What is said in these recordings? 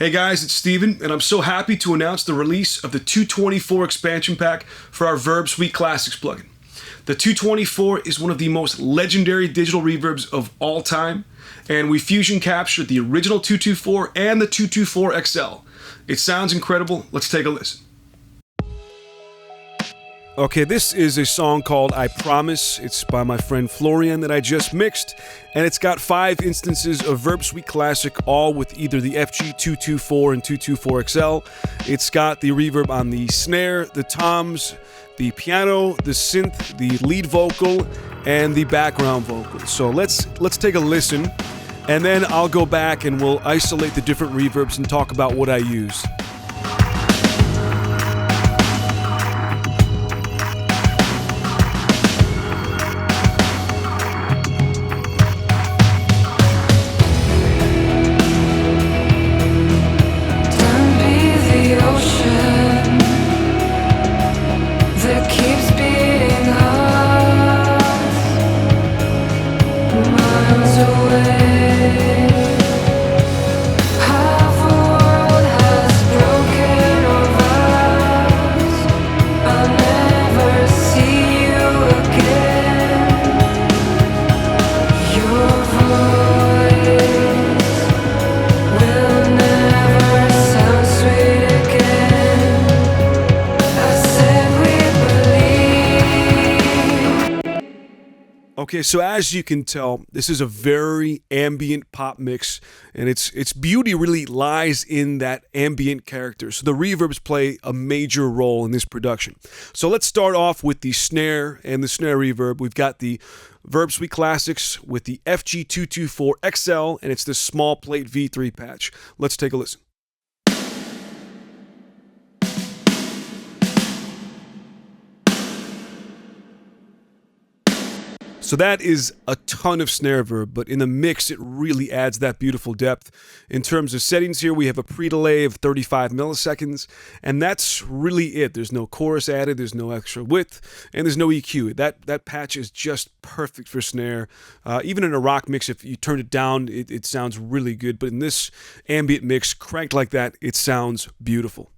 Hey guys, it's Steven, and I'm so happy to announce the release of the 224 expansion pack for our VerbSuite Classics plugin. The 224 is one of the most legendary digital reverbs of all time, and we fusion captured the original 224 and the 224XL. It sounds incredible. Let's take a listen. Okay, this is a song called I Promise. It's by my friend Florian that I just mixed, and it's got 5 instances of VerbSuite Classic, all with either the FG-224 and 224XL. It's got the reverb on the snare, the toms, the piano, the synth, the lead vocal, and the background vocal. So let's take a listen, and then I'll go back and we'll isolate the different reverbs and talk about what I used. Okay, so as you can tell, this is a very ambient pop mix, and its beauty really lies in that ambient character. So the reverbs play a major role in this production. So let's start off with the snare and the snare reverb. We've got the VerbSuite Classics with the FG-224 XL, and it's the small plate V3 patch. Let's take a listen. So that is a ton of snare verb, but in the mix, it really adds that beautiful depth. In terms of settings here, we have a pre-delay of 35 milliseconds, and that's really it. There's no chorus added, there's no extra width, and there's no EQ. That patch is just perfect for snare. Even in a rock mix, if you turn it down, it sounds really good, but in this ambient mix, cranked like that, it sounds beautiful.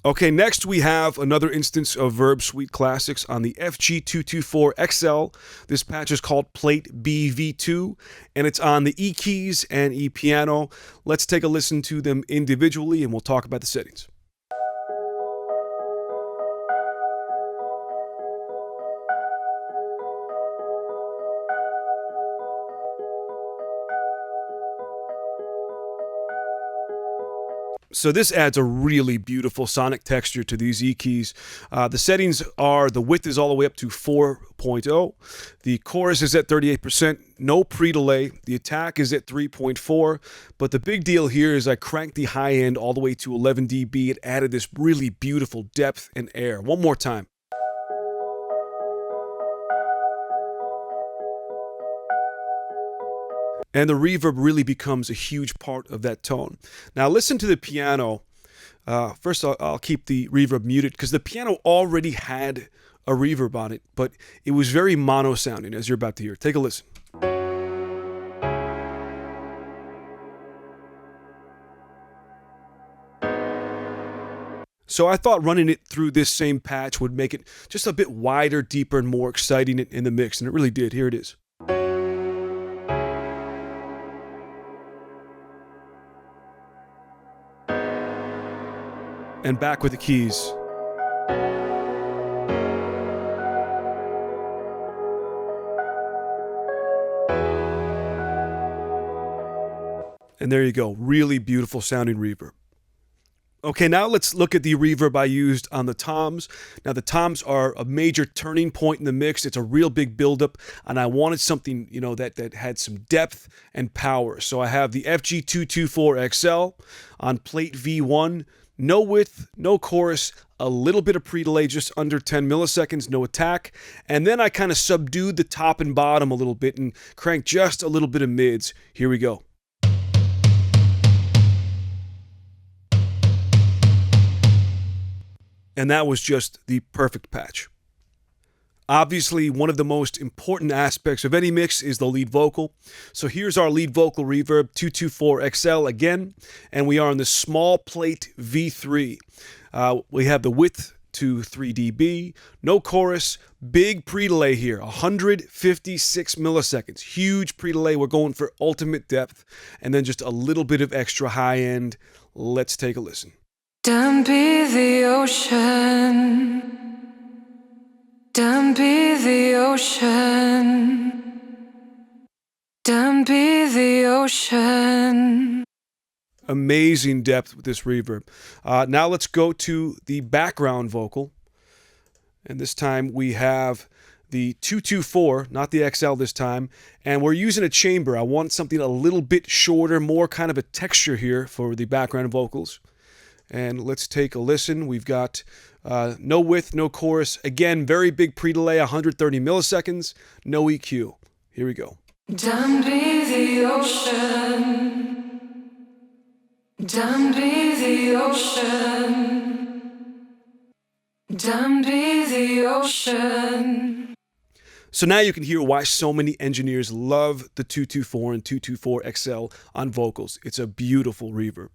Okay, next we have another instance of VerbSuite Classics on the FG-224 XL. This patch is called Plate BV2, and it's on the E keys and E piano. Let's take a listen to them individually, and we'll talk about the settings. So this adds a really beautiful sonic texture to these E keys. The settings are the width is all the way up to 4.0. The chorus is at 38%, no pre-delay. The attack is at 3.4. But the big deal here is I cranked the high end all the way to 11 dB. It added this really beautiful depth and air. One more time. And the reverb really becomes a huge part of that tone. Now listen to the piano. First I'll keep the reverb muted because the piano already had a reverb on it, but it was very mono sounding, as you're about to hear. Take a listen. So I thought running it through this same patch would make it just a bit wider, deeper, and more exciting in the mix, and it really did. Here it is. And back with the keys. And there you go, really beautiful sounding reverb. Okay, now let's look at the reverb I used on the toms. Now the toms are a major turning point in the mix. It's a real big buildup, and I wanted something, that had some depth and power. So I have the FG-224 XL on plate V1. No width, no chorus, a little bit of pre-delay, just under 10 milliseconds, no attack. And then I kind of subdued the top and bottom a little bit and cranked just a little bit of mids. Here we go. And that was just the perfect patch. Obviously, one of the most important aspects of any mix is the lead vocal. So here's our lead vocal reverb, 224XL again, and we are on the small plate V3. We have the width to 3 dB, no chorus, big pre-delay here, 156 milliseconds, huge pre-delay. We're going for ultimate depth, and then just a little bit of extra high end. Let's take a listen. Down be the ocean. Down be the ocean. Down be the ocean. Amazing depth with this reverb. Now let's go to the background vocal. And this time we have the 224, not the XL this time. And we're using a chamber. I want something a little bit shorter, more kind of a texture here for the background vocals. And let's take a listen. We've got no width, no chorus. Again, very big pre-delay, 130 milliseconds, no EQ. Here we go. Down be the ocean. Down be the ocean. Down be the ocean. So now you can hear why so many engineers love the 224 and 224XL on vocals. It's a beautiful reverb.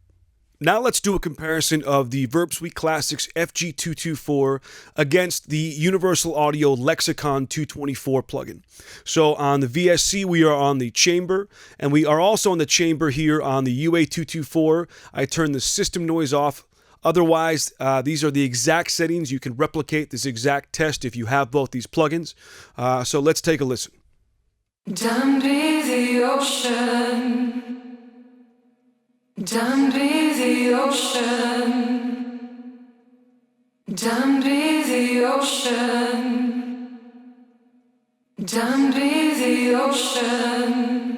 Now let's do a comparison of the VerbSuite Classics FG-224 against the Universal Audio Lexicon 224 plugin. So on the VSC, we are on the chamber, and we are also on the chamber here on the UA224. I turn the system noise off. Otherwise, these are the exact settings. You can replicate this exact test if you have both these plugins. So let's take a listen. Down be the ocean. Down be the ocean. Down be the ocean. Down be the ocean.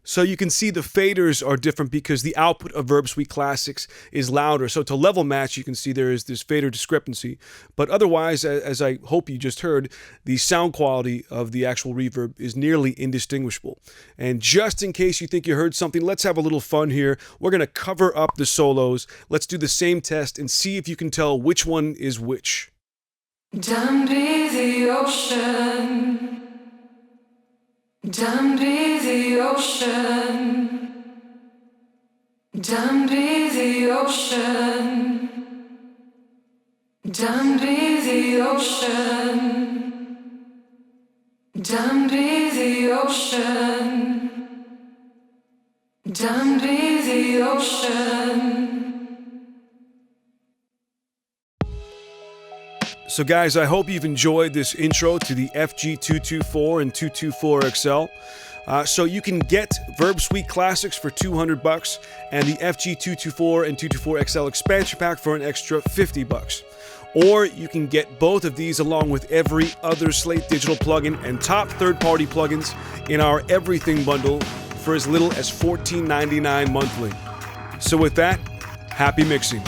So you can see the faders are different because the output of VerbSuite Classics is louder. So to level match, you can see there is this fader discrepancy. But otherwise, as I hope you just heard, the sound quality of the actual reverb is nearly indistinguishable. And just in case you think you heard something, let's have a little fun here. We're going to cover up the solos. Let's do the same test and see if you can tell which one is which. Down be the ocean. Down be the ocean. Down be the ocean. Down be the ocean. Down be the ocean. Down be the ocean. So guys, I hope you've enjoyed this intro to the FG-224 and 224XL. So you can get VerbSuite Classics for $200 and the FG-224 and 224XL expansion pack for an extra $50. Or you can get both of these along with every other Slate Digital plugin and top third-party plugins in our Everything bundle for as little as $14.99 monthly. So with that, happy mixing.